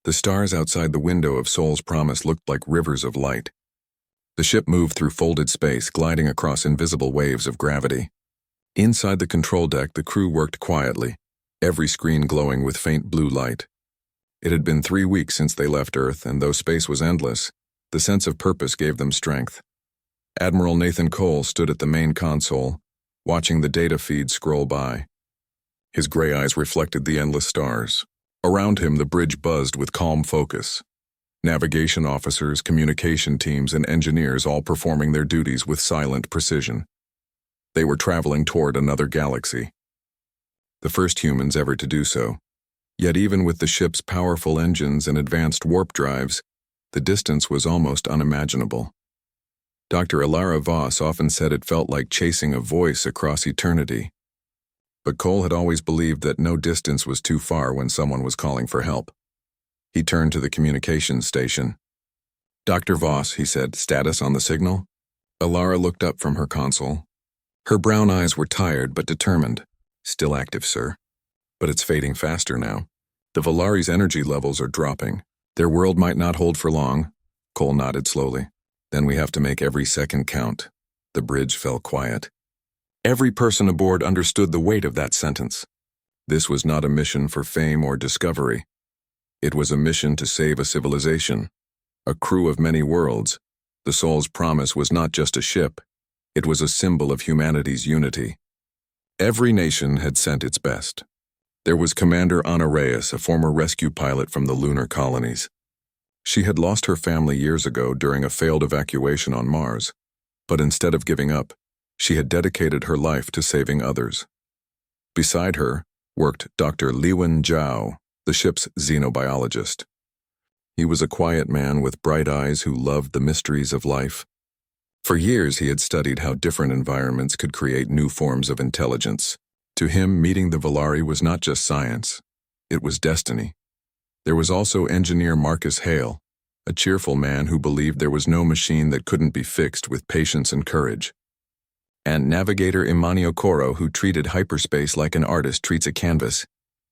The stars outside the window of Sol's Promise looked like rivers of light. The ship moved through folded space, gliding across invisible waves of gravity. Inside the control deck, the crew worked quietly, every screen glowing with faint blue light. It had been 3 weeks since they left Earth, and though space was endless, the sense of purpose gave them strength. Admiral Nathan Cole stood at the main console, watching the data feed scroll by. His gray eyes reflected the endless stars. Around him, the bridge buzzed with calm focus. Navigation officers, communication teams, and engineers all performing their duties with silent precision. They were traveling toward another galaxy. The first humans ever to do so. Yet even with the ship's powerful engines and advanced warp drives, the distance was almost unimaginable. Dr. Ilara Voss often said it felt like chasing a voice across eternity. But Cole had always believed that no distance was too far when someone was calling for help. He turned to the communications station. "Dr. Voss," he said, "status on the signal?" Ilara looked up from her console. Her brown eyes were tired but determined. "Still active, sir. But it's fading faster now. The Valari's energy levels are dropping. Their world might not hold for long." Cole nodded slowly. "Then we have to make every second count." The bridge fell quiet. Every person aboard understood the weight of that sentence. This was not a mission for fame or discovery. It was a mission to save a civilization, a crew of many worlds. The Sol's Promise was not just a ship. It was a symbol of humanity's unity. Every nation had sent its best. There was Commander Honoraeus, a former rescue pilot from the lunar colonies. She had lost her family years ago during a failed evacuation on Mars, but instead of giving up, she had dedicated her life to saving others. Beside her worked Dr. Liwen Zhao, the ship's xenobiologist. He was a quiet man with bright eyes who loved the mysteries of life. For years he had studied how different environments could create new forms of intelligence. To him, meeting the Valari was not just science, it was destiny. There was also engineer Marcus Hale, a cheerful man who believed there was no machine that couldn't be fixed with patience and courage. And navigator Imanio Coro, who treated hyperspace like an artist treats a canvas.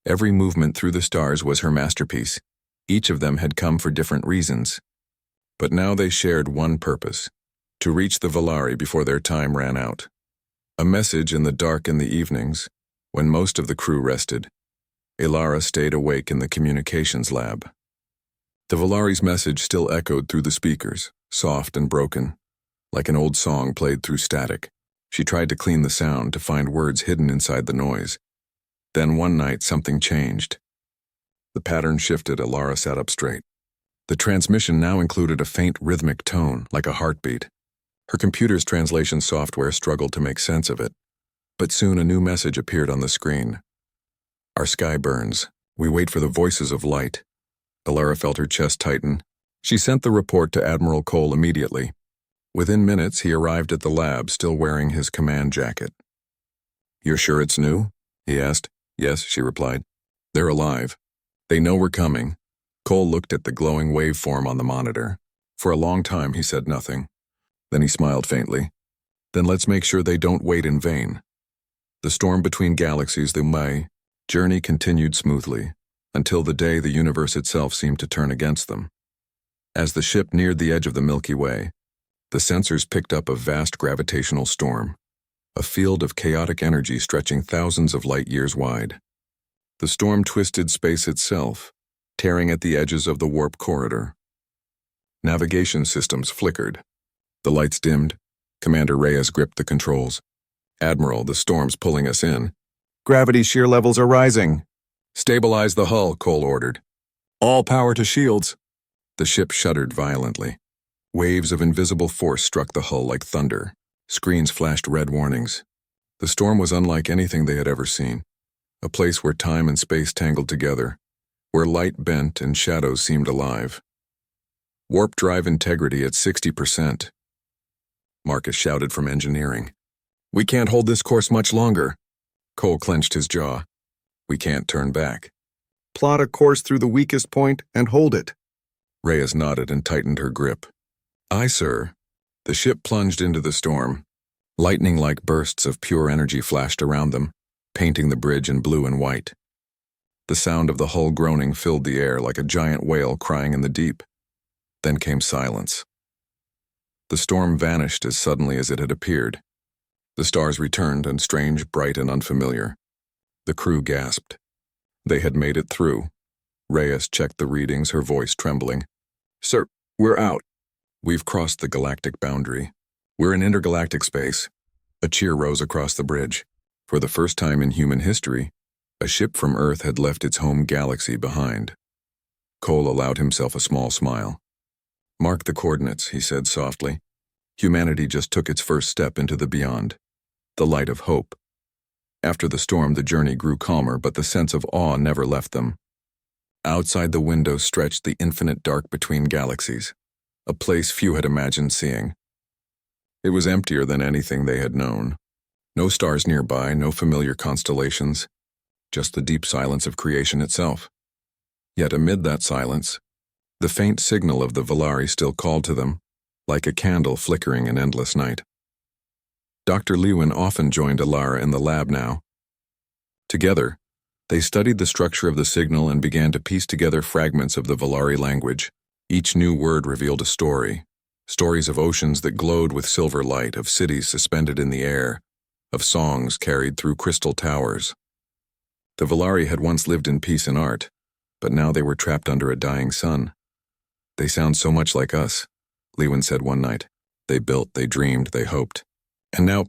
Every movement through the stars was her masterpiece. Each of them had come for different reasons. But now they shared one purpose: to reach the Valari before their time ran out. A message in the dark in the evenings, when most of the crew rested. Ilara stayed awake in the communications lab. The Valari's message still echoed through the speakers, soft and broken, like an old song played through static. She tried to clean the sound, to find words hidden inside the noise. Then one night something changed. The pattern shifted. Ilara sat up straight. The transmission now included a faint rhythmic tone, like a heartbeat. Her computer's translation software struggled to make sense of it. But soon a new message appeared on the screen. "Our sky burns. We wait for the voices of light." Ilara felt her chest tighten. She sent the report to Admiral Cole immediately. Within minutes, he arrived at the lab, still wearing his command jacket. "You're sure it's new?" he asked. "Yes," she replied. "They're alive. They know we're coming." Cole looked at the glowing waveform on the monitor. For a long time, he said nothing. Then he smiled faintly. "Then let's make sure they don't wait in vain." The storm between galaxies, the May, journey continued smoothly, until the day the universe itself seemed to turn against them. As the ship neared the edge of the Milky Way, the sensors picked up a vast gravitational storm, a field of chaotic energy stretching thousands of light years wide. The storm twisted space itself, tearing at the edges of the warp corridor. Navigation systems flickered. The lights dimmed. Commander Reyes gripped the controls. "Admiral, the storm's pulling us in." "Gravity shear levels are rising." "Stabilize the hull," Cole ordered. "All power to shields." The ship shuddered violently. Waves of invisible force struck the hull like thunder. Screens flashed red warnings. The storm was unlike anything they had ever seen. A place where time and space tangled together, where light bent and shadows seemed alive. "Warp drive integrity at 60%. Marcus shouted from engineering. "We can't hold this course much longer." Cole clenched his jaw. "We can't turn back." "Plot a course through the weakest point and hold it." Reyes nodded and tightened her grip. "Aye, sir." The ship plunged into the storm. Lightning-like bursts of pure energy flashed around them, painting the bridge in blue and white. The sound of the hull groaning filled the air like a giant whale crying in the deep. Then came silence. The storm vanished as suddenly as it had appeared. The stars returned, and strange, bright, and unfamiliar. The crew gasped. They had made it through. Reyes checked the readings, her voice trembling. "Sir, we're out. We've crossed the galactic boundary. We're in intergalactic space." A cheer rose across the bridge. For the first time in human history, a ship from Earth had left its home galaxy behind. Cole allowed himself a small smile. "Mark the coordinates," he said softly. Humanity just took its first step into the beyond. The light of hope. After the storm, the journey grew calmer, but the sense of awe never left them. Outside the window stretched the infinite dark between galaxies, a place few had imagined seeing. It was emptier than anything they had known. No stars nearby, no familiar constellations, just the deep silence of creation itself. Yet amid that silence, the faint signal of the Valari still called to them, like a candle flickering in endless night. Dr. Lewin often joined Alara in the lab now. Together, they studied the structure of the signal and began to piece together fragments of the Valari language. Each new word revealed a story. Stories of oceans that glowed with silver light, of cities suspended in the air, of songs carried through crystal towers. The Valari had once lived in peace and art, but now they were trapped under a dying sun. "They sound so much like us," Lewin said one night. "They built, they dreamed, they hoped. And now,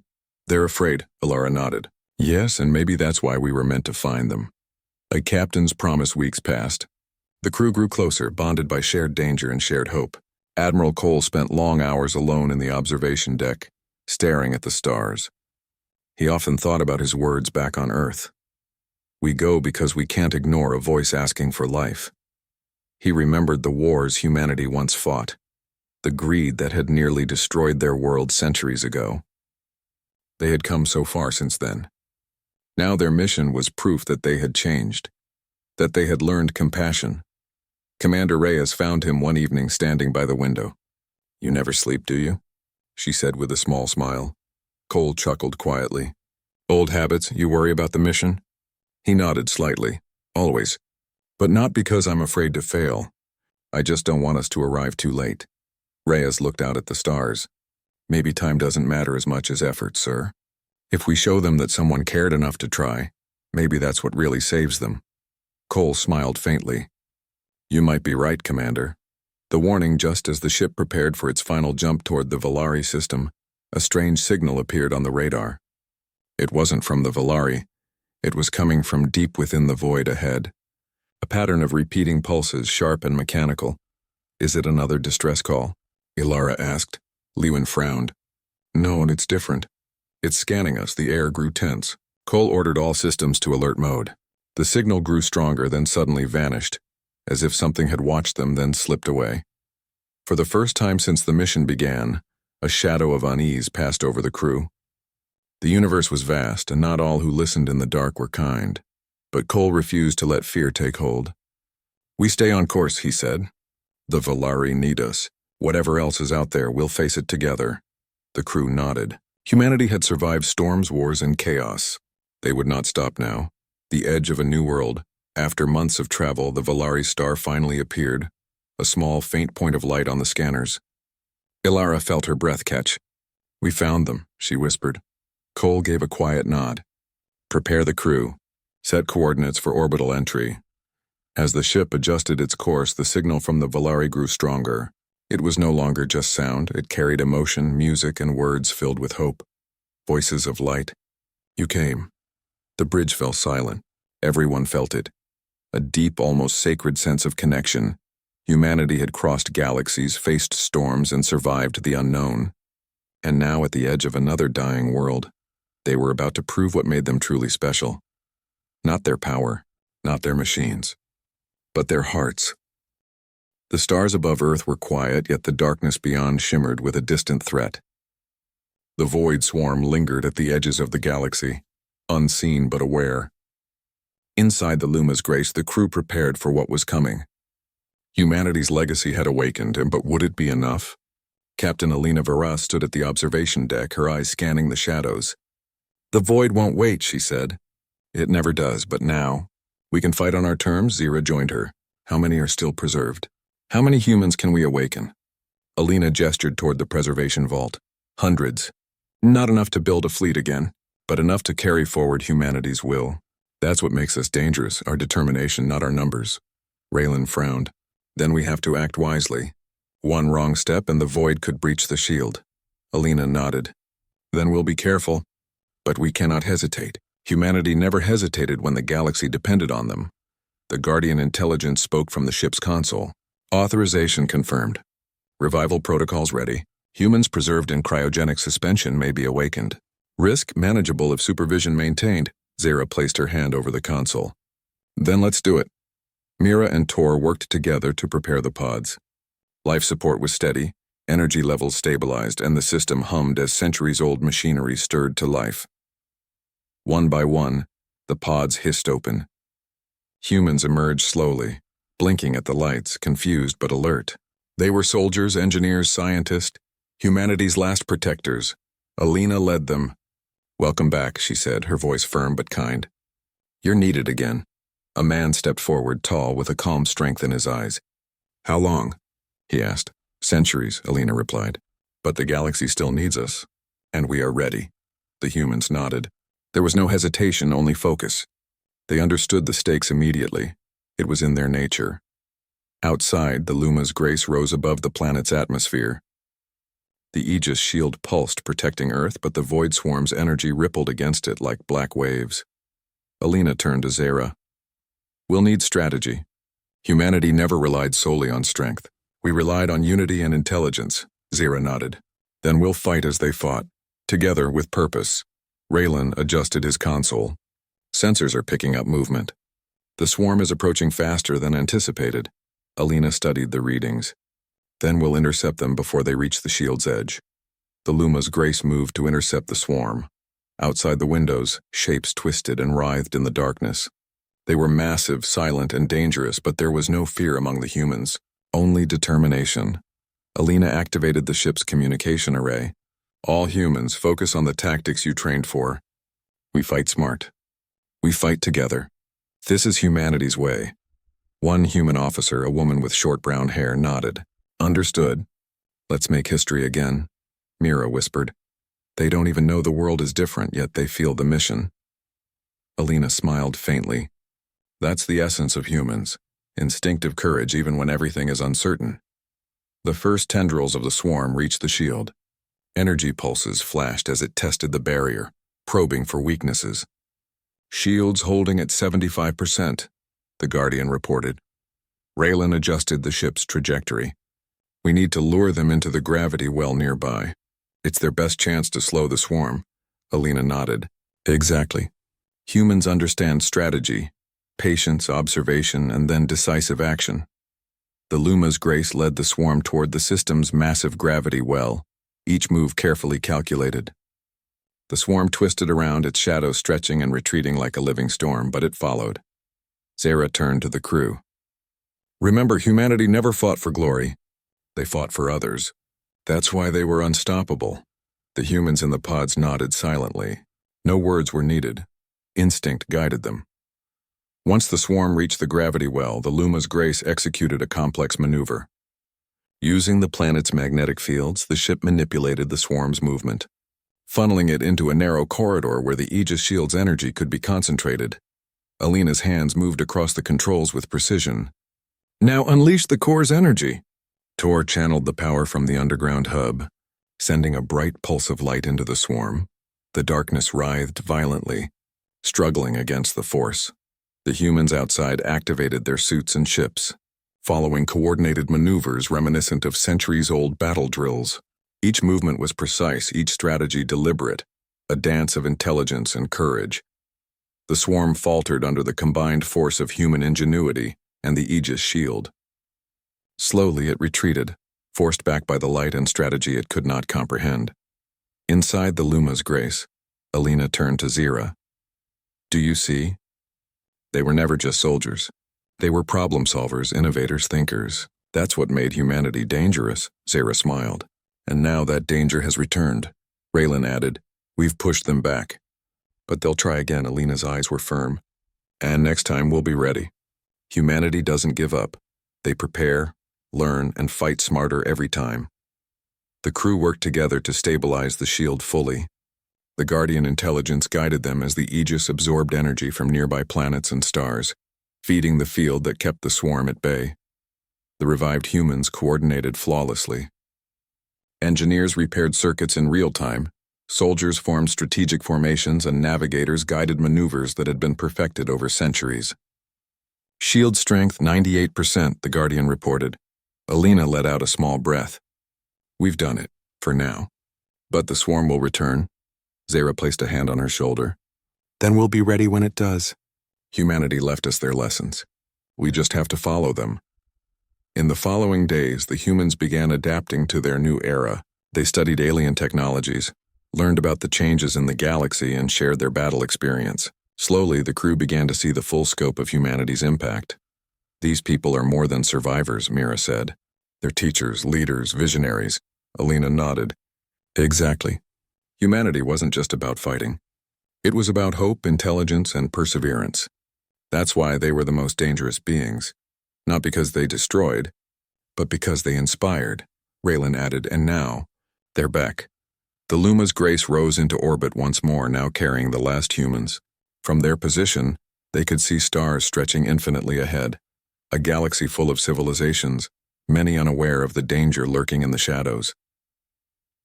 they're afraid," Alara nodded. "Yes, and maybe that's why we were meant to find them." A captain's promise weeks passed. The crew grew closer, bonded by shared danger and shared hope. Admiral Cole spent long hours alone in the observation deck, staring at the stars. He often thought about his words back on Earth. "We go because we can't ignore a voice asking for life." He remembered the wars humanity once fought, the greed that had nearly destroyed their world centuries ago. They had come so far since then. Now their mission was proof that they had changed, that they had learned compassion. Commander Reyes found him one evening standing by the window. "You never sleep, do you?" she said with a small smile. Cole chuckled quietly. "Old habits, you worry about the mission?" He nodded slightly. "Always. But not because I'm afraid to fail. I just don't want us to arrive too late." Reyes looked out at the stars. "Maybe time doesn't matter as much as effort, sir. If we show them that someone cared enough to try, maybe that's what really saves them." Cole smiled faintly. "You might be right, Commander." The warning just as the ship prepared for its final jump toward the Valari system, a strange signal appeared on the radar. It wasn't from the Valari. It was coming from deep within the void ahead. A pattern of repeating pulses, sharp and mechanical. "Is it another distress call?" Alara asked. Lewin frowned. "No, and it's different. It's scanning us." The air grew tense. Cole ordered all systems to alert mode. The signal grew stronger, then suddenly vanished, as if something had watched them, then slipped away. For the first time since the mission began, a shadow of unease passed over the crew. The universe was vast, and not all who listened in the dark were kind. But Cole refused to let fear take hold. "We stay on course," he said. "The Valari need us. Whatever else is out there, we'll face it together." The crew nodded. Humanity had survived storms, wars, and chaos. They would not stop now. The edge of a new world. After months of travel, the Valari star finally appeared, a small, faint point of light on the scanners. Alara felt her breath catch. "We found them," she whispered. Cole gave a quiet nod. "Prepare the crew. Set coordinates for orbital entry." As the ship adjusted its course, the signal from the Valari grew stronger. It was no longer just sound. It carried emotion, music, and words filled with hope. Voices of light. "You came." The bridge fell silent. Everyone felt it. A deep, almost sacred sense of connection. Humanity had crossed galaxies, faced storms, and survived the unknown. And now, at the edge of another dying world, they were about to prove what made them truly special. Not their power, not their machines, but their hearts. The stars above Earth were quiet, yet the darkness beyond shimmered with a distant threat. The void swarm lingered at the edges of the galaxy, unseen but aware. Inside the Luma's grace, the crew prepared for what was coming. Humanity's legacy had awakened, but would it be enough? Captain Alina Vera stood at the observation deck, her eyes scanning the shadows. "The void won't wait," she said. "It never does, but now, We can fight on our terms, Zira joined her. How many are still preserved? How many humans can we awaken? Alina gestured toward the preservation vault. Hundreds. Not enough to build a fleet again, but enough to carry forward humanity's will. That's what makes us dangerous, our determination, not our numbers. Raylan frowned. Then we have to act wisely. One wrong step and the void could breach the shield. Alina nodded. Then we'll be careful. But we cannot hesitate. Humanity never hesitated when the galaxy depended on them. The Guardian intelligence spoke from the ship's console. Authorization confirmed. Revival protocols ready. Humans preserved in cryogenic suspension may be awakened. Risk manageable if supervision maintained. Zira placed her hand over the console. Then let's do it. Mira and Tor worked together to prepare the pods. Life support was steady, energy levels stabilized, and the system hummed as centuries-old machinery stirred to life. One by one, the pods hissed open. Humans emerged slowly, blinking at the lights, confused but alert. They were soldiers, engineers, scientists, humanity's last protectors. Alina led them. Welcome back, she said, her voice firm but kind. You're needed again. A man stepped forward, tall, with a calm strength in his eyes. How long? He asked. Centuries, Alina replied. But the galaxy still needs us. And we are ready. The humans nodded. There was no hesitation, only focus. They understood the stakes immediately. It was in their nature. Outside, the Luma's grace rose above the planet's atmosphere. The Aegis shield pulsed, protecting Earth, but the void swarm's energy rippled against it like black waves. Alina turned to Zira. We'll need strategy. Humanity never relied solely on strength. We relied on unity and intelligence, Zira nodded. Then we'll fight as they fought, together with purpose. Raylan adjusted his console. Sensors are picking up movement. The swarm is approaching faster than anticipated. Alina studied the readings. Then we'll intercept them before they reach the shield's edge. The Luma's grace moved to intercept the swarm. Outside the windows, shapes twisted and writhed in the darkness. They were massive, silent, and dangerous, but there was no fear among the humans, only determination. Alina activated the ship's communication array. All humans, focus on the tactics you trained for. We fight smart. We fight together. This is humanity's way. One human officer, a woman with short brown hair, nodded. Understood. Let's make history again, Mira whispered. They don't even know the world is different, yet they feel the mission. Alina smiled faintly. That's the essence of humans. Instinctive courage even when everything is uncertain. The first tendrils of the swarm reached the shield. Energy pulses flashed as it tested the barrier, probing for weaknesses. Shields holding at 75%, the Guardian reported. Raylan adjusted the ship's trajectory. We need to lure them into the gravity well nearby. It's their best chance to slow the swarm. Alina nodded. Exactly. Humans understand strategy, patience, observation, and then decisive action. The Luma's grace led the swarm toward the system's massive gravity well, each move carefully calculated. The swarm twisted around, its shadow stretching and retreating like a living storm, but it followed. Zara turned to the crew. Remember, humanity never fought for glory. They fought for others. That's why they were unstoppable. The humans in the pods nodded silently. No words were needed. Instinct guided them. Once the swarm reached the gravity well, the Luma's grace executed a complex maneuver. Using the planet's magnetic fields, the ship manipulated the swarm's movement, funneling it into a narrow corridor where the Aegis shield's energy could be concentrated. Alina's hands moved across the controls with precision. Now unleash the core's energy. Tor channeled the power from the underground hub, sending a bright pulse of light into the swarm. The darkness writhed violently, struggling against the force. The humans outside activated their suits and ships, following coordinated maneuvers reminiscent of centuries-old battle drills. Each movement was precise, each strategy deliberate, a dance of intelligence and courage. The swarm faltered under the combined force of human ingenuity and the Aegis shield. Slowly it retreated, forced back by the light and strategy it could not comprehend. Inside the Luma's grace, Alina turned to Zira. Do you see? They were never just soldiers. They were problem solvers, innovators, thinkers. That's what made humanity dangerous, Zira smiled. And now that danger has returned. Raylan added, we've pushed them back. But they'll try again. Alina's eyes were firm. And next time we'll be ready. Humanity doesn't give up. They prepare, learn, and fight smarter every time. The crew worked together to stabilize the shield fully. The Guardian intelligence guided them as the Aegis absorbed energy from nearby planets and stars, feeding the field that kept the swarm at bay. The revived humans coordinated flawlessly. Engineers repaired circuits in real time, soldiers formed strategic formations, and navigators guided maneuvers that had been perfected over centuries. Shield strength 98%, the Guardian reported. Alina let out a small breath. We've done it, for now. But the swarm will return. Zara placed a hand on her shoulder. Then we'll be ready when it does. Humanity left us their lessons. We just have to follow them. In the following days, the humans began adapting to their new era. They studied alien technologies, learned about the changes in the galaxy, and shared their battle experience. Slowly, the crew began to see the full scope of humanity's impact. These people are more than survivors, Mira said. They're teachers, leaders, visionaries. Alina nodded. Exactly. Humanity wasn't just about fighting. It was about hope, intelligence, and perseverance. That's why they were the most dangerous beings. Not because they destroyed, but because they inspired, Raylan added, and now, they're back. The Luma's Grace rose into orbit once more, now carrying the last humans. From their position, they could see stars stretching infinitely ahead, a galaxy full of civilizations, many unaware of the danger lurking in the shadows.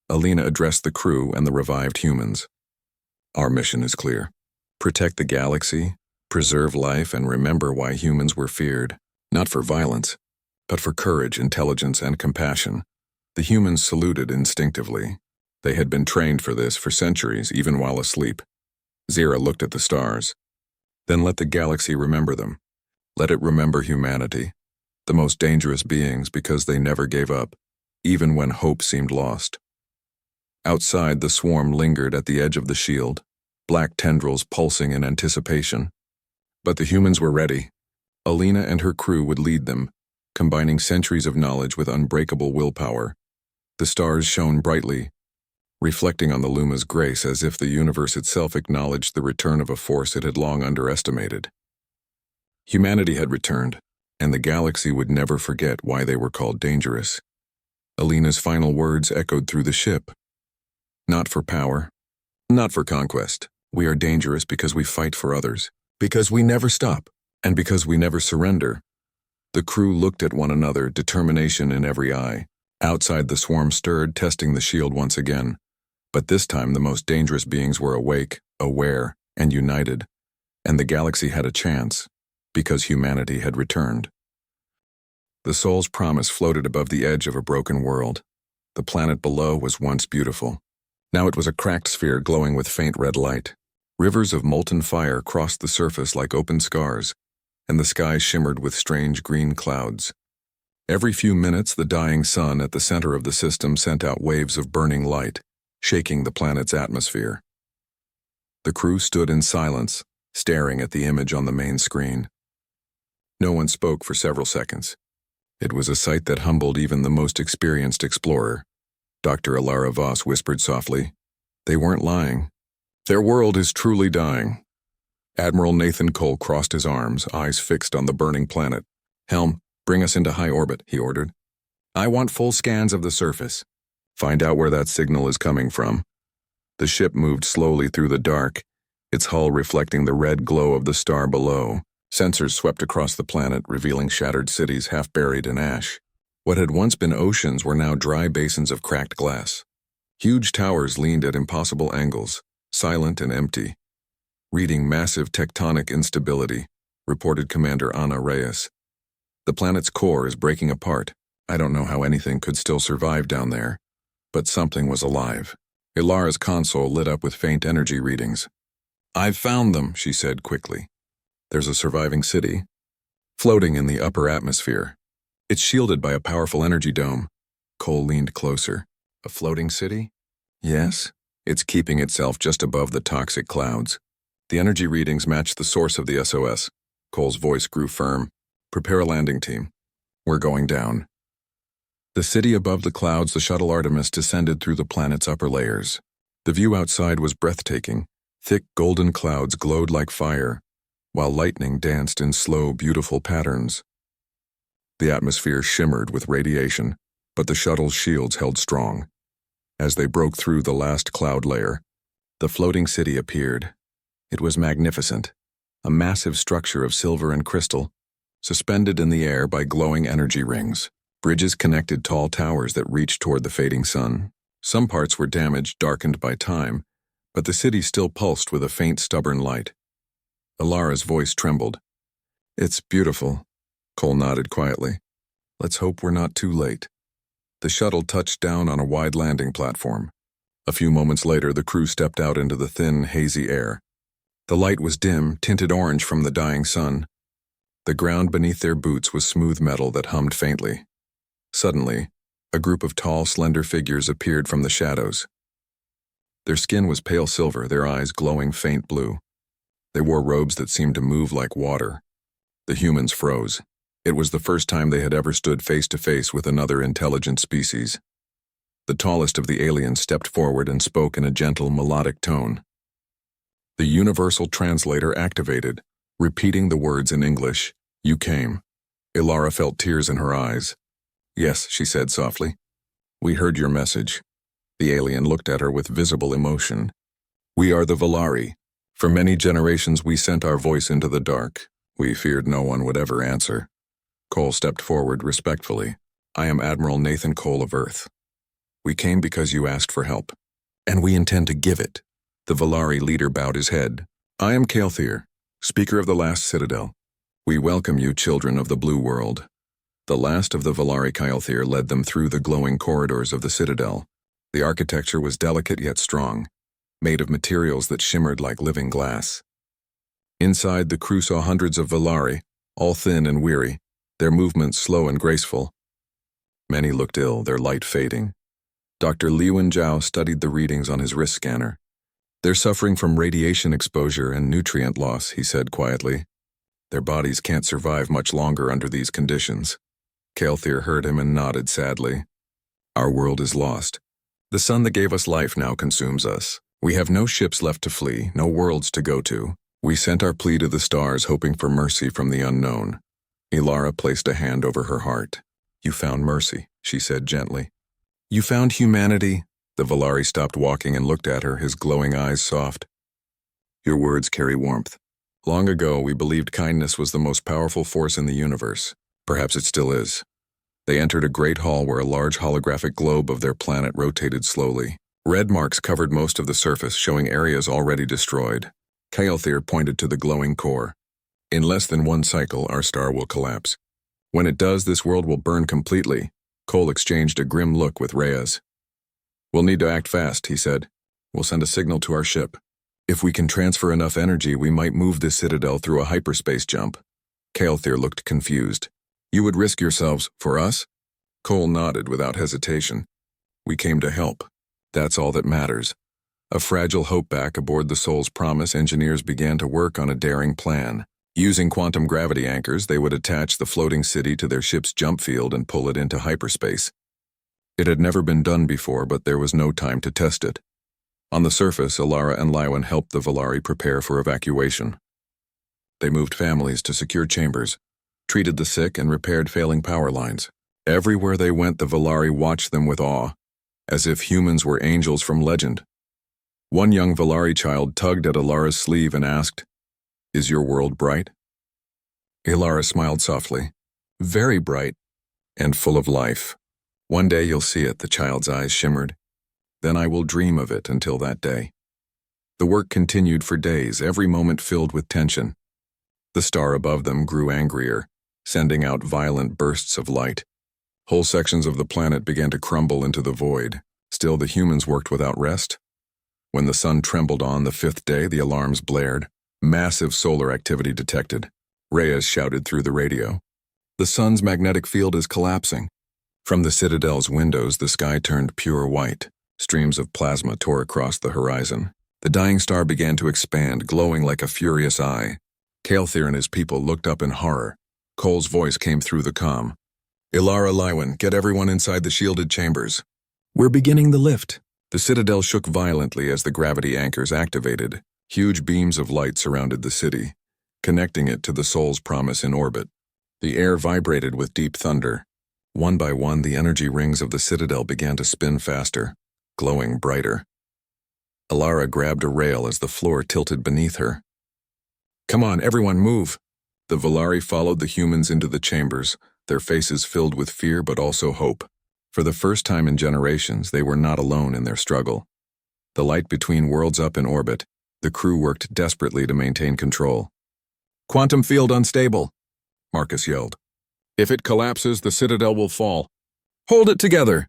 Alina addressed the crew and the revived humans. Our mission is clear. Protect the galaxy, preserve life, and remember why humans were feared. Not for violence, but for courage, intelligence, and compassion. The humans saluted instinctively. They had been trained for this for centuries, even while asleep. Zira looked at the stars. Then let the galaxy remember them. Let it remember humanity, the most dangerous beings, because they never gave up, even when hope seemed lost. Outside, the swarm lingered at the edge of the shield, black tendrils pulsing in anticipation. But the humans were ready. Alina and her crew would lead them, combining centuries of knowledge with unbreakable willpower. The stars shone brightly, reflecting on the Luma's grace as if the universe itself acknowledged the return of a force it had long underestimated. Humanity had returned, and the galaxy would never forget why they were called dangerous. Alina's final words echoed through the ship. Not for power, not for conquest. We are dangerous because we fight for others, because we never stop, and because we never surrender. The crew looked at one another, determination in every eye. Outside, the swarm stirred, testing the shield once again. But this time, the most dangerous beings were awake, aware, and united. And the galaxy had a chance, because humanity had returned. The soul's promise floated above the edge of a broken world. The planet below was once beautiful. Now it was a cracked sphere glowing with faint red light. Rivers of molten fire crossed the surface like open scars, and the sky shimmered with strange green clouds. Every few minutes, the dying sun at the center of the system sent out waves of burning light, shaking the planet's atmosphere. The crew stood in silence, staring at the image on the main screen. No one spoke for several seconds. It was a sight that humbled even the most experienced explorer. Dr. Alara Voss whispered softly, "They weren't lying. Their world is truly dying." Admiral Nathan Cole crossed his arms, eyes fixed on the burning planet. "Helm, bring us into high orbit," he ordered. "I want full scans of the surface. Find out where that signal is coming from." The ship moved slowly through the dark, its hull reflecting the red glow of the star below. Sensors swept across the planet, revealing shattered cities half buried in ash. What had once been oceans were now dry basins of cracked glass. Huge towers leaned at impossible angles, silent and empty. "Reading massive tectonic instability," reported Commander Ana Reyes. "The planet's core is breaking apart. I don't know how anything could still survive down there, but something was alive." Ilara's console lit up with faint energy readings. "I've found them," she said quickly. "There's a surviving city, floating in the upper atmosphere. It's shielded by a powerful energy dome." Cole leaned closer. "A floating city?" "Yes. It's keeping itself just above the toxic clouds. The energy readings match the source of the SOS. Cole's voice grew firm. "Prepare a landing team. We're going down." The city above the clouds, the shuttle Artemis descended through the planet's upper layers. The view outside was breathtaking. Thick golden clouds glowed like fire, while lightning danced in slow, beautiful patterns. The atmosphere shimmered with radiation, but the shuttle's shields held strong. As they broke through the last cloud layer, the floating city appeared. It was magnificent, a massive structure of silver and crystal, suspended in the air by glowing energy rings. Bridges connected tall towers that reached toward the fading sun. Some parts were damaged, darkened by time, but the city still pulsed with a faint, stubborn light. Alara's voice trembled. "It's beautiful," Cole nodded quietly. "Let's hope we're not too late." The shuttle touched down on a wide landing platform. A few moments later, the crew stepped out into the thin, hazy air. The light was dim, tinted orange from the dying sun. The ground beneath their boots was smooth metal that hummed faintly. Suddenly, a group of tall, slender figures appeared from the shadows. Their skin was pale silver, their eyes glowing faint blue. They wore robes that seemed to move like water. The humans froze. It was the first time they had ever stood face to face with another intelligent species. The tallest of the aliens stepped forward and spoke in a gentle, melodic tone. The universal translator activated, repeating the words in English. "You came." Alara felt tears in her eyes. "Yes," she said softly. "We heard your message." The alien looked at her with visible emotion. "We are the Valari. For many generations we sent our voice into the dark. We feared no one would ever answer." Cole stepped forward respectfully. "I am Admiral Nathan Cole of Earth. We came because you asked for help, and we intend to give it." The Valari leader bowed his head. "I am Kael'thir, Speaker of the Last Citadel. We welcome you, children of the Blue World." The last of the Valari Kael'thir led them through the glowing corridors of the Citadel. The architecture was delicate yet strong, made of materials that shimmered like living glass. Inside, the crew saw hundreds of Valari, all thin and weary, their movements slow and graceful. Many looked ill, their light fading. Dr. Liwen Zhao studied the readings on his wrist scanner. "They're suffering from radiation exposure and nutrient loss," he said quietly. "Their bodies can't survive much longer under these conditions." Kael'thir heard him and nodded sadly. "Our world is lost. The sun that gave us life now consumes us. We have no ships left to flee, no worlds to go to. We sent our plea to the stars, hoping for mercy from the unknown." Alara placed a hand over her heart. "You found mercy," she said gently. "You found humanity." The Valari stopped walking and looked at her, his glowing eyes soft. "Your words carry warmth. Long ago, we believed kindness was the most powerful force in the universe. Perhaps it still is." They entered a great hall where a large holographic globe of their planet rotated slowly. Red marks covered most of the surface, showing areas already destroyed. Kael'thir pointed to the glowing core. "In less than one cycle, our star will collapse. When it does, this world will burn completely." Cole exchanged a grim look with Reyes. "We'll need to act fast," he said. "We'll send a signal to our ship. If we can transfer enough energy, we might move this citadel through a hyperspace jump." Kael'thir looked confused. "You would risk yourselves for us?" Cole nodded without hesitation. "We came to help. That's all that matters." A fragile hope back aboard the Soul's Promise, engineers began to work on a daring plan. Using quantum gravity anchors, they would attach the floating city to their ship's jump field and pull it into hyperspace. It had never been done before, but there was no time to test it. On the surface, Alara and Liwen helped the Valari prepare for evacuation. They moved families to secure chambers, treated the sick, and repaired failing power lines. Everywhere they went, the Valari watched them with awe, as if humans were angels from legend. One young Valari child tugged at Alara's sleeve and asked, "Is your world bright?" Alara smiled softly. "Very bright, and full of life. One day you'll see it," the child's eyes shimmered. "Then I will dream of it until that day." The work continued for days, every moment filled with tension. The star above them grew angrier, sending out violent bursts of light. Whole sections of the planet began to crumble into the void. Still, the humans worked without rest. When the sun trembled on the 5th day, the alarms blared. Massive solar activity detected. Reyes shouted through the radio. "The sun's magnetic field is collapsing." From the Citadel's windows, the sky turned pure white. Streams of plasma tore across the horizon. The dying star began to expand, glowing like a furious eye. Kael'thir and his people looked up in horror. Cole's voice came through the comm. "Alara, Liwen, get everyone inside the shielded chambers. We're beginning the lift." The Citadel shook violently as the gravity anchors activated. Huge beams of light surrounded the city. connecting it to the Soul's Promise in orbit. The air vibrated with deep thunder. One by one, the energy rings of the Citadel began to spin faster, glowing brighter. Alara grabbed a rail as the floor tilted beneath her. "Come on, everyone, move!" The Valari followed the humans into the chambers, their faces filled with fear but also hope. For the first time in generations, they were not alone in their struggle. The light between worlds up in orbit, the crew worked desperately to maintain control. "Quantum field unstable," Marcus yelled. "If it collapses, the Citadel will fall." "Hold it together,"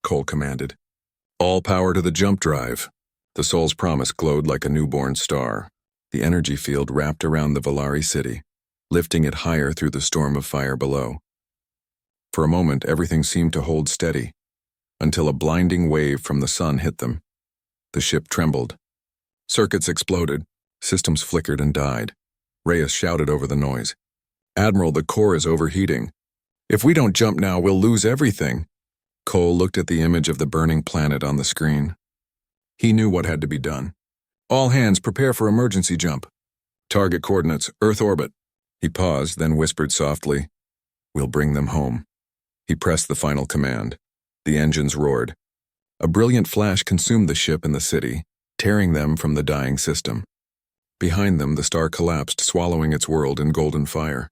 Cole commanded. "All power to the jump drive." The Soul's Promise glowed like a newborn star. The energy field wrapped around the Valari city, lifting it higher through the storm of fire below. For a moment, everything seemed to hold steady, until a blinding wave from the sun hit them. The ship trembled. Circuits exploded, systems flickered and died. Reyes shouted over the noise. "Admiral, the core is overheating. If we don't jump now, we'll lose everything." Cole looked at the image of the burning planet on the screen. He knew what had to be done. "All hands, prepare for emergency jump. Target coordinates, Earth orbit." He paused, then whispered softly, "We'll bring them home." He pressed the final command. The engines roared. A brilliant flash consumed the ship and the city, tearing them from the dying system. Behind them, the star collapsed, swallowing its world in golden fire.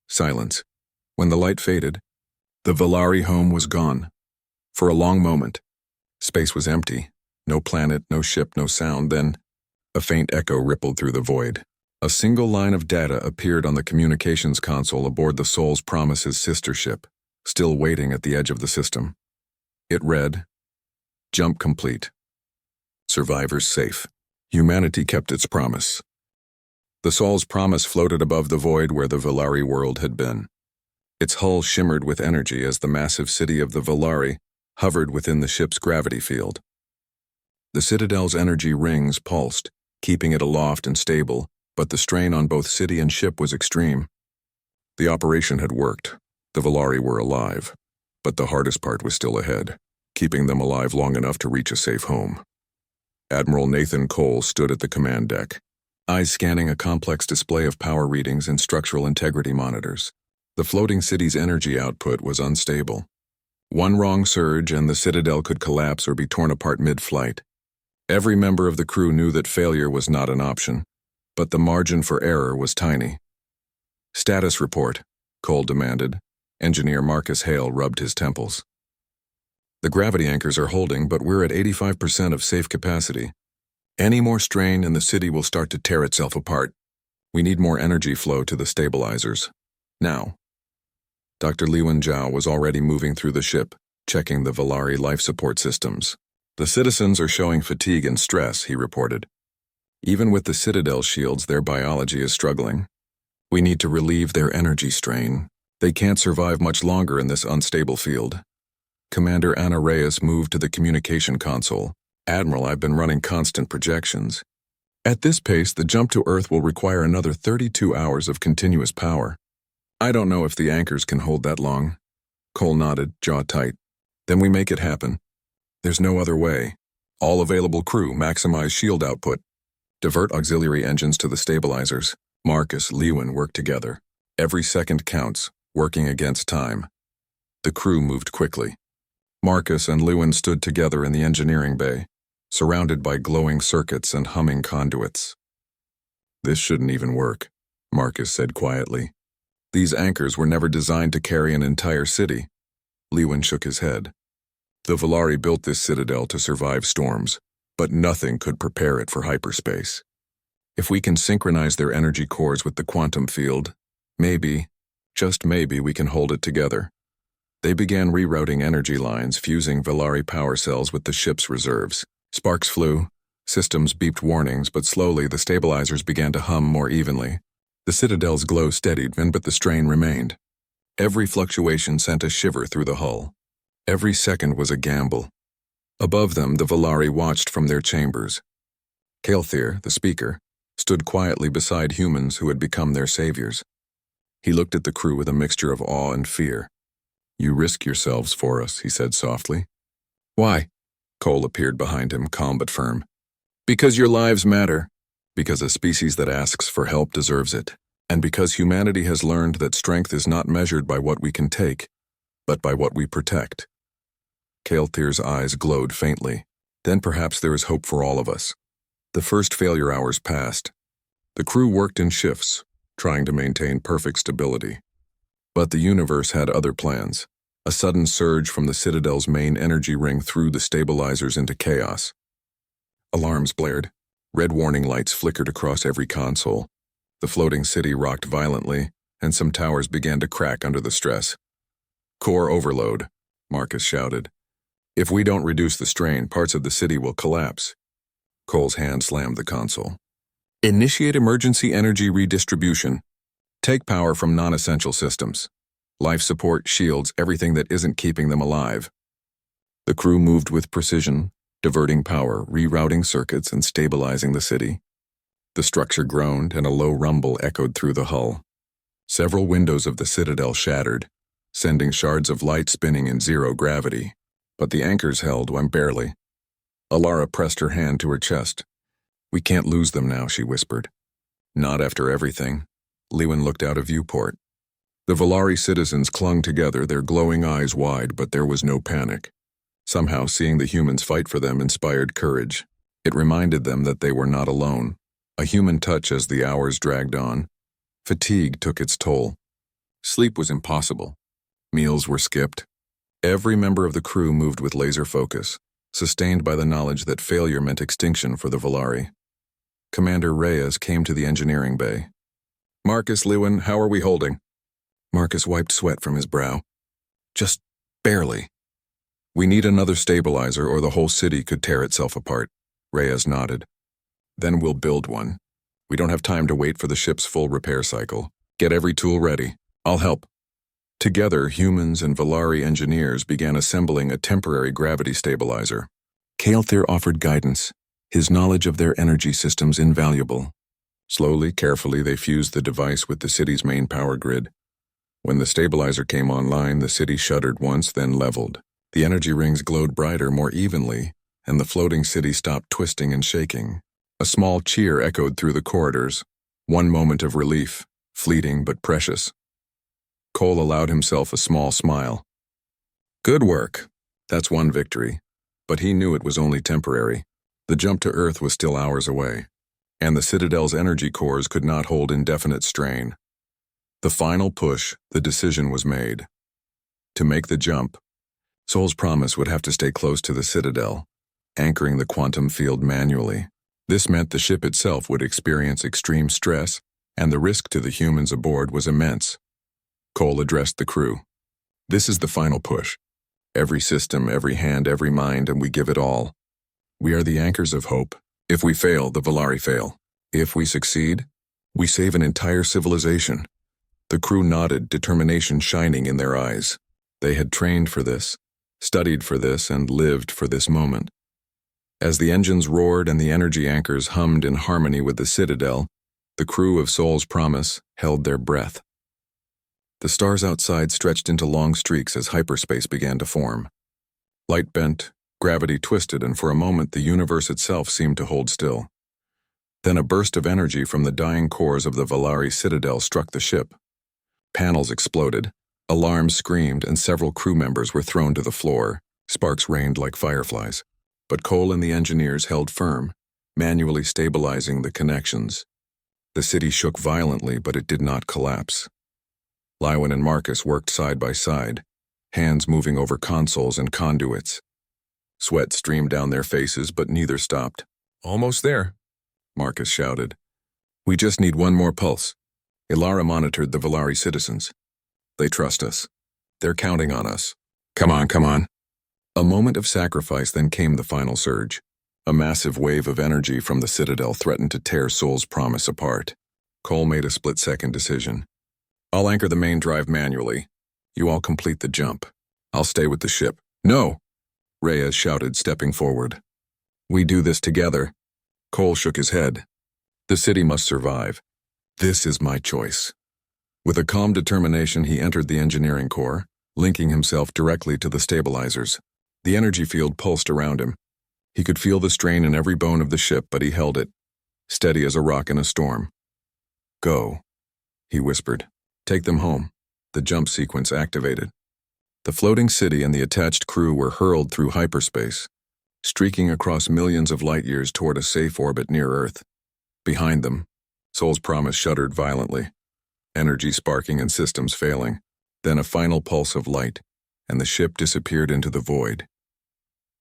Silence. When the light faded, the Valari home was gone. For a long moment, space was empty. No planet, no ship, no sound. Then, a faint echo rippled through the void. A single line of data appeared on the communications console aboard the Soul's Promise's sister ship, still waiting at the edge of the system. It read, "Jump complete. Survivors safe. Humanity kept its promise." The Soul's Promise floated above the void where the Valari world had been. Its hull shimmered with energy as the massive city of the Valari hovered within the ship's gravity field. The Citadel's energy rings pulsed, keeping it aloft and stable, but the strain on both city and ship was extreme. The operation had worked. The Valari were alive, but the hardest part was still ahead, keeping them alive long enough to reach a safe home. Admiral Nathan Cole stood at the command deck, eyes scanning a complex display of power readings and structural integrity monitors. The floating city's energy output was unstable. One wrong surge and the Citadel could collapse or be torn apart mid-flight. Every member of the crew knew that failure was not an option, but the margin for error was tiny. "Status report," Cole demanded. Engineer Marcus Hale rubbed his temples. "The gravity anchors are holding, but we're at 85% of safe capacity. Any more strain and the city will start to tear itself apart. We need more energy flow to the stabilizers. Now." Dr. Liwen Zhao was already moving through the ship, checking the Valari life support systems. "The citizens are showing fatigue and stress," he reported. "Even with the Citadel shields, their biology is struggling. We need to relieve their energy strain. They can't survive much longer in this unstable field." Commander Anna Reyes moved to the communication console. "Admiral, I've been running constant projections. At this pace, the jump to Earth will require another 32 hours of continuous power. I don't know if the anchors can hold that long." Cole nodded, jaw tight. "Then we make it happen. There's no other way. All available crew, maximize shield output. Divert auxiliary engines to the stabilizers." Marcus, Liwen worked together. Every second counts, working against time. The crew moved quickly. Marcus and Liwen stood together in the engineering bay, surrounded by glowing circuits and humming conduits. "This shouldn't even work," Marcus said quietly. "These anchors were never designed to carry an entire city." Liwen shook his head. "The Valari built this citadel to survive storms, but nothing could prepare it for hyperspace. If we can synchronize their energy cores with the quantum field, maybe, just maybe, we can hold it together." They began rerouting energy lines, fusing Valari power cells with the ship's reserves. Sparks flew, systems beeped warnings, but slowly the stabilizers began to hum more evenly. The Citadel's glow steadied, but the strain remained. Every fluctuation sent a shiver through the hull. Every second was a gamble. Above them, the Valari watched from their chambers. Kael'thir, the speaker, stood quietly beside humans who had become their saviors. He looked at the crew with a mixture of awe and fear. "You risk yourselves for us," he said softly. "Why?" Cole appeared behind him, calm but firm. "Because your lives matter. because a species that asks for help deserves it, and because humanity has learned that strength is not measured by what we can take, but by what we protect. Kael'thir's eyes glowed faintly. Then perhaps there is hope for all of us. The first failure hours passed. The crew worked in shifts, trying to maintain perfect stability. But the universe had other plans. A sudden surge from the Citadel's main energy ring threw the stabilizers into chaos. Alarms blared. Red warning lights flickered across every console. The floating city rocked violently, and some towers began to crack under the stress. "Core overload," Marcus shouted. "If we don't reduce the strain, parts of the city will collapse." Cole's hand slammed the console. "Initiate emergency energy redistribution. Take power from non-essential systems. Life support, shields, everything that isn't keeping them alive." The crew moved with precision, diverting power, rerouting circuits, and stabilizing the city. The structure groaned, and a low rumble echoed through the hull. Several windows of the Citadel shattered, sending shards of light spinning in zero gravity, but the anchors held barely. Alara pressed her hand to her chest. "We can't lose them now," she whispered. "Not after everything." Lewin looked out a viewport. The Valari citizens clung together, their glowing eyes wide, but there was no panic. Somehow, seeing the humans fight for them inspired courage. It reminded them that they were not alone. A human touch as the hours dragged on. Fatigue took its toll. Sleep was impossible. Meals were skipped. Every member of the crew moved with laser focus, sustained by the knowledge that failure meant extinction for the Valari. Commander Reyes came to the engineering bay. "Marcus, Lewin, how are we holding?" Marcus wiped sweat from his brow. "Just barely." "We need another stabilizer or the whole city could tear itself apart." Reyes nodded. "Then we'll build one. We don't have time to wait for the ship's full repair cycle. Get every tool ready. I'll help." Together, humans and Valari engineers began assembling a temporary gravity stabilizer. Kael'thir offered guidance, his knowledge of their energy systems invaluable. Slowly, carefully, they fused the device with the city's main power grid. When the stabilizer came online, the city shuddered once, then leveled. The energy rings glowed brighter, more evenly, and the floating city stopped twisting and shaking. A small cheer echoed through the corridors. One moment of relief, fleeting but precious. Cole allowed himself a small smile. Good work. That's one victory. But he knew it was only temporary. The jump to Earth was still hours away, and the Citadel's energy cores could not hold indefinite strain. The final push, the decision was made. To make the jump, Sol's Promise would have to stay close to the Citadel, anchoring the quantum field manually. This meant the ship itself would experience extreme stress, and the risk to the humans aboard was immense. Cole addressed the crew. This is the final push. Every system, every hand, every mind, and we give it all. We are the anchors of hope. If we fail, the Valari fail. If we succeed, we save an entire civilization. The crew nodded, determination shining in their eyes. They had trained for this, studied for this, and lived for this moment. As the engines roared and the energy anchors hummed in harmony with the Citadel, the crew of Sol's Promise held their breath. The stars outside stretched into long streaks as hyperspace began to form. Light bent, gravity twisted, and for a moment the universe itself seemed to hold still. Then a burst of energy from the dying cores of the Valari Citadel struck the ship. Panels exploded, alarms screamed, and several crew members were thrown to the floor. Sparks rained like fireflies. But Cole and the engineers held firm, manually stabilizing the connections. The city shook violently, but it did not collapse. Lywin and Marcus worked side by side, hands moving over consoles and conduits. Sweat streamed down their faces, but neither stopped. Almost there, Marcus shouted. We just need one more pulse. Ilara monitored the Valari citizens. They trust us. They're counting on us. Come on, come on. A moment of sacrifice, then came the final surge. A massive wave of energy from the Citadel threatened to tear Sol's Promise apart. Cole made a split-second decision. I'll anchor the main drive manually. You all complete the jump. I'll stay with the ship. No! Reyes shouted, stepping forward. We do this together. Cole shook his head. The city must survive. This is my choice. With a calm determination, he entered the engineering core, linking himself directly to the stabilizers. The energy field pulsed around him. He could feel the strain in every bone of the ship, but he held it. steady as a rock in a storm. "Go," he whispered. "Take them home." The jump sequence activated. The floating city and the attached crew were hurled through hyperspace, streaking across millions of light years toward a safe orbit near Earth. Behind them, Soul's Promise shuddered violently, energy sparking and systems failing. Then a final pulse of light, and the ship disappeared into the void.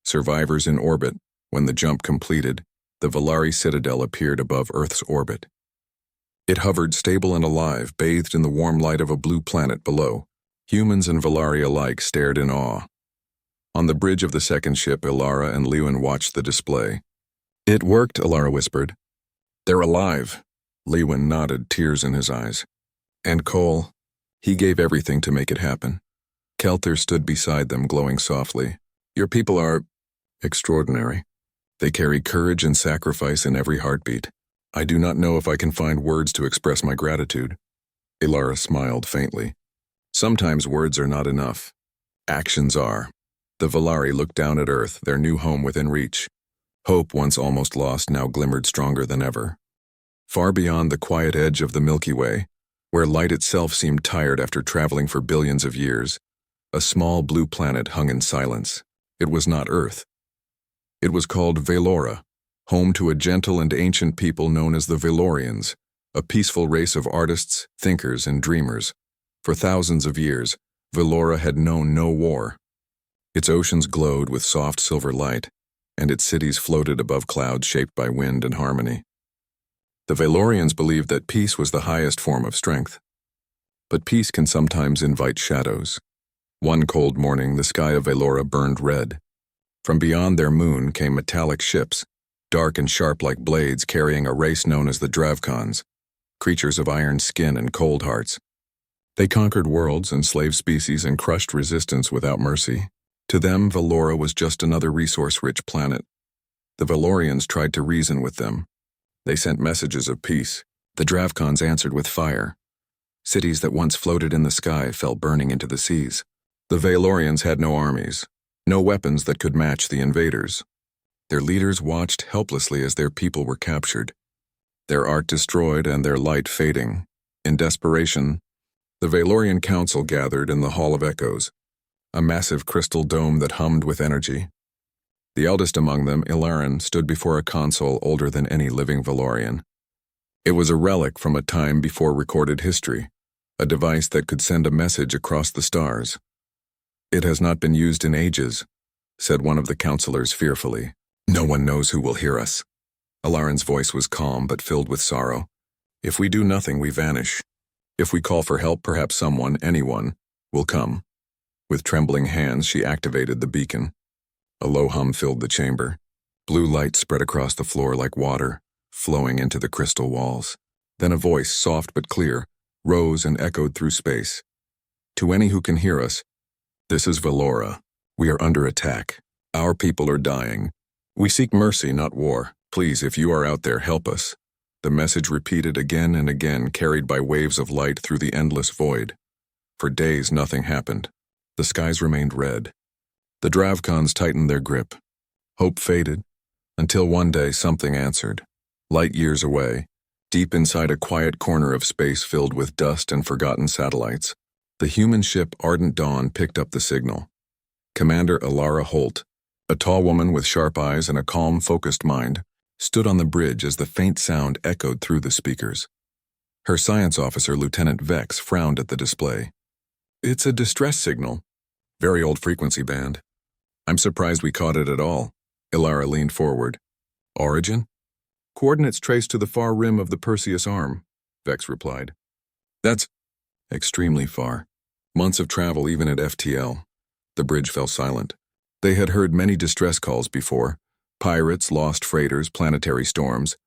Survivors in orbit. When the jump completed, the Valari Citadel appeared above Earth's orbit. It hovered stable and alive, bathed in the warm light of a blue planet below. Humans and Valari alike stared in awe. On the bridge of the second ship, Ilara and Lewin watched the display. "It worked," Ilara whispered. "They're alive." Lewin nodded, tears in his eyes. "And Cole, he gave everything to make it happen." Kelter stood beside them, glowing softly. "Your people are extraordinary. They carry courage and sacrifice in every heartbeat. I do not know if I can find words to express my gratitude." Ilara smiled faintly. "Sometimes words are not enough. Actions are." The Valari looked down at Earth, their new home within reach. Hope, once almost lost, now glimmered stronger than ever. Far beyond the quiet edge of the Milky Way, where light itself seemed tired after traveling for billions of years, a small blue planet hung in silence. It was not Earth. It was called Velora, home to a gentle and ancient people known as the Velorians, a peaceful race of artists, thinkers, and dreamers. For thousands of years, Velora had known no war. Its oceans glowed with soft silver light, and its cities floated above clouds shaped by wind and harmony. The Velorians believed that peace was the highest form of strength. But peace can sometimes invite shadows. One cold morning, the sky of Velora burned red. From beyond their moon came metallic ships, dark and sharp like blades, carrying a race known as the Dravkons, creatures of iron skin and cold hearts. They conquered worlds, enslaved species, and crushed resistance without mercy. To them, Velora was just another resource-rich planet. The Velorians tried to reason with them. They sent messages of peace. The Dravkons answered with fire. Cities that once floated in the sky fell burning into the seas. The Velorians had no armies, no weapons that could match the invaders. Their leaders watched helplessly as their people were captured, their art destroyed and their light fading. In desperation, the Velorian Council gathered in the Hall of Echoes, a massive crystal dome that hummed with energy. The eldest among them, Ilaran, stood before a console older than any living Velorian. It was a relic from a time before recorded history, a device that could send a message across the stars. "It has not been used in ages," said one of the counselors fearfully. "No one knows who will hear us." Ilaran's voice was calm but filled with sorrow. "If we do nothing, we vanish. If we call for help, perhaps someone, anyone, will come." With trembling hands, she activated the beacon. A low hum filled the chamber. Blue light spread across the floor like water, flowing into the crystal walls. Then a voice, soft but clear, rose and echoed through space. "To any who can hear us, this is Velora. We are under attack. Our people are dying. We seek mercy, not war. Please, if you are out there, help us." The message repeated again and again, carried by waves of light through the endless void. For days, nothing happened. The skies remained red. The Dravkons tightened their grip. Hope faded, until one day something answered. Light years away, deep inside a quiet corner of space filled with dust and forgotten satellites, the human ship Ardent Dawn picked up the signal. Commander Ilara Holt, a tall woman with sharp eyes and a calm, focused mind, stood on the bridge as the faint sound echoed through the speakers. Her science officer, Lieutenant Vex, frowned at the display. "It's a distress signal. Very old frequency band. I'm surprised we caught it at all." Ilara leaned forward. "Origin?" "Coordinates traced to the far rim of the Perseus arm," Vex replied. "That's extremely far. Months of travel even at FTL." The bridge fell silent. They had heard many distress calls before. Pirates, lost freighters, planetary storms.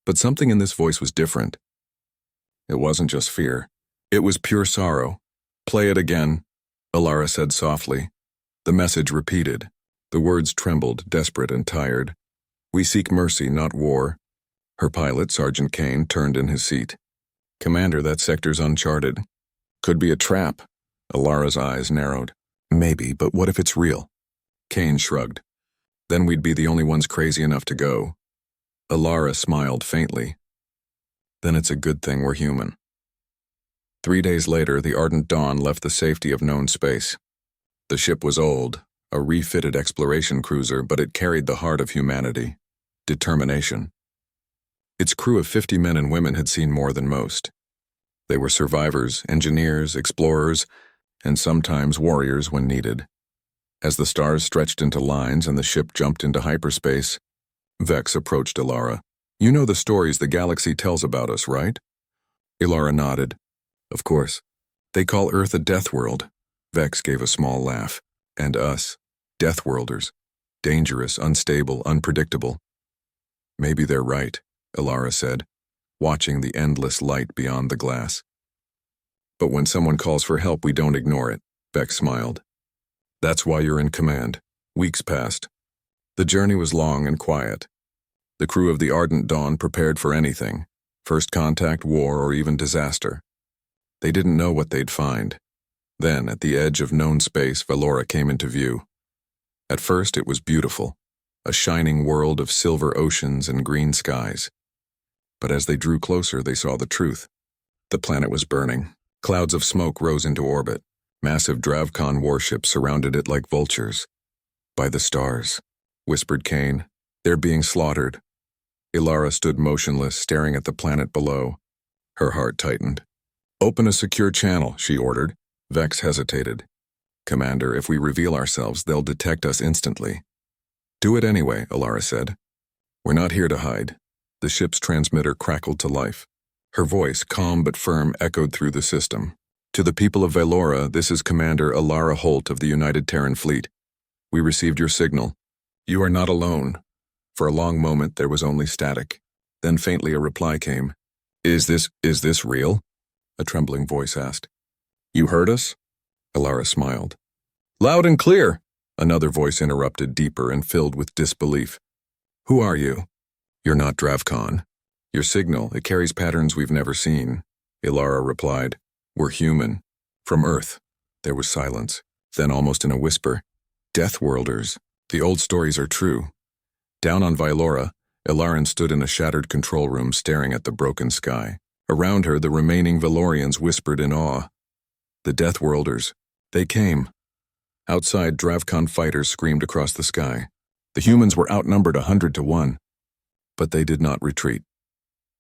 But something in this voice was different. It wasn't just fear. It was pure sorrow. "Play it again," Ilara said softly. The message repeated. The words trembled, desperate and tired. "We seek mercy, not war." Her pilot, Sergeant Kane, turned in his seat. "Commander, that sector's uncharted. Could be a trap." Ilara's eyes narrowed. "Maybe, but what if it's real?" Kane shrugged. "Then we'd be the only ones crazy enough to go." Alara smiled faintly. Then it's a good thing we're human. 3 days later, the Ardent Dawn left the safety of known space. The ship was old, a refitted exploration cruiser, but it carried the heart of humanity, determination. Its crew of 50 men and women had seen more than most. They were survivors, engineers, explorers, and sometimes warriors when needed. As the stars stretched into lines and the ship jumped into hyperspace, Vex approached Alara. "You know the stories the galaxy tells about us, right?" Alara nodded. "Of course. They call Earth a death world." Vex gave a small laugh. "And us, death worlders. Dangerous, unstable, unpredictable." "Maybe they're right," Alara said, watching the endless light beyond the glass. "But when someone calls for help, we don't ignore it," Vex smiled. "That's why you're in command." Weeks passed. The journey was long and quiet. The crew of the Ardent Dawn prepared for anything, first contact, war, or even disaster. They didn't know what they'd find. Then, at the edge of known space, Valora came into view. At first, it was beautiful, a shining world of silver oceans and green skies. But as they drew closer, they saw the truth. The planet was burning. Clouds of smoke rose into orbit. Massive Dravkon warships surrounded it like vultures. "By the stars," whispered Kane. "They're being slaughtered." Alara stood motionless, staring at the planet below. Her heart tightened. "Open a secure channel," she ordered. Vex hesitated. "Commander, if we reveal ourselves, they'll detect us instantly." "Do it anyway," Alara said. "We're not here to hide." The ship's transmitter crackled to life. Her voice, calm but firm, echoed through the system. "To the people of Valora, this is Commander Alara Holt of the United Terran Fleet. We received your signal. You are not alone." For a long moment, there was only static. Then faintly a reply came. Is this real?" a trembling voice asked. "You heard us?" Alara smiled. "Loud and clear," another voice interrupted, deeper and filled with disbelief. "Who are you?" "You're not Dravkon. Your signal, it carries patterns we've never seen," Alara replied. "We're human. From Earth." There was silence. Then, almost in a whisper, "Death worlders. The old stories are true." Down on Valora, Ilaran stood in a shattered control room staring at the broken sky. Around her, the remaining Valorians whispered in awe. "The Death worlders. They came." Outside, Dravkon fighters screamed across the sky. The humans were outnumbered 100 to 1. But they did not retreat.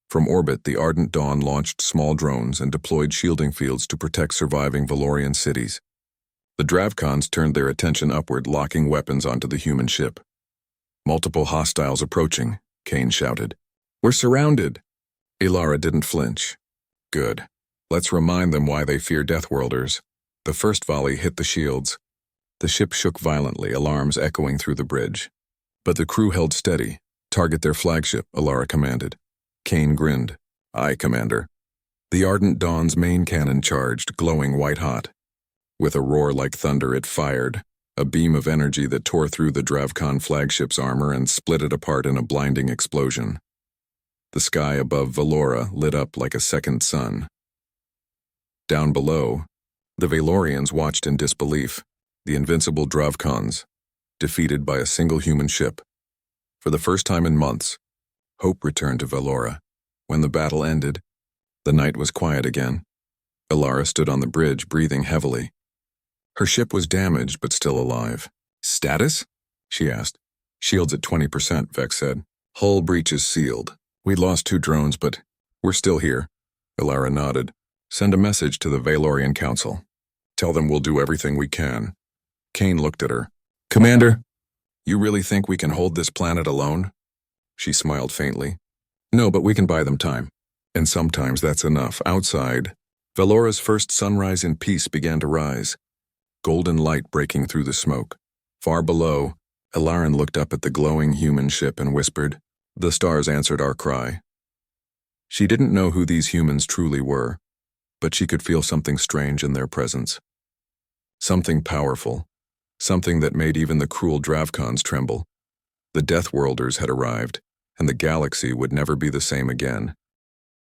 From orbit, the Ardent Dawn launched small drones and deployed shielding fields to protect surviving Valorian cities. The Dravkons turned their attention upward, locking weapons onto the human ship. "Multiple hostiles approaching," Kane shouted. "We're surrounded." Alara didn't flinch. "Good. Let's remind them why they fear Deathworlders." The first volley hit the shields. The ship shook violently, alarms echoing through the bridge. But the crew held steady. "Target their flagship," Alara commanded. Kane grinned. "Aye, Commander." The Ardent Dawn's main cannon charged, glowing white-hot. With a roar like thunder, it fired, a beam of energy that tore through the Dravkon flagship's armor and split it apart in a blinding explosion. The sky above Valora lit up like a second sun. Down below, the Valorians watched in disbelief, the invincible Dravkons, defeated by a single human ship. For the first time in months, hope returned to Valora. When the battle ended, the night was quiet again. Alara stood on the bridge, breathing heavily. Her ship was damaged, but still alive. "Status?" she asked. "Shields at 20%, Vex said. "Hull breaches sealed. We lost 2 drones, but we're still here." Alara nodded. "Send a message to the Valorian Council. Tell them we'll do everything we can." Kane looked at her. "Commander, you really think we can hold this planet alone?" She smiled faintly. "No, but we can buy them time. And sometimes that's enough." Outside, Valora's first sunrise in peace began to rise, golden light breaking through the smoke. Far below, Ilaran looked up at the glowing human ship and whispered, "The stars answered our cry." She didn't know who these humans truly were, but she could feel something strange in their presence. Something powerful, something that made even the cruel Dravkons tremble. The Death Worlders had arrived, and the galaxy would never be the same again.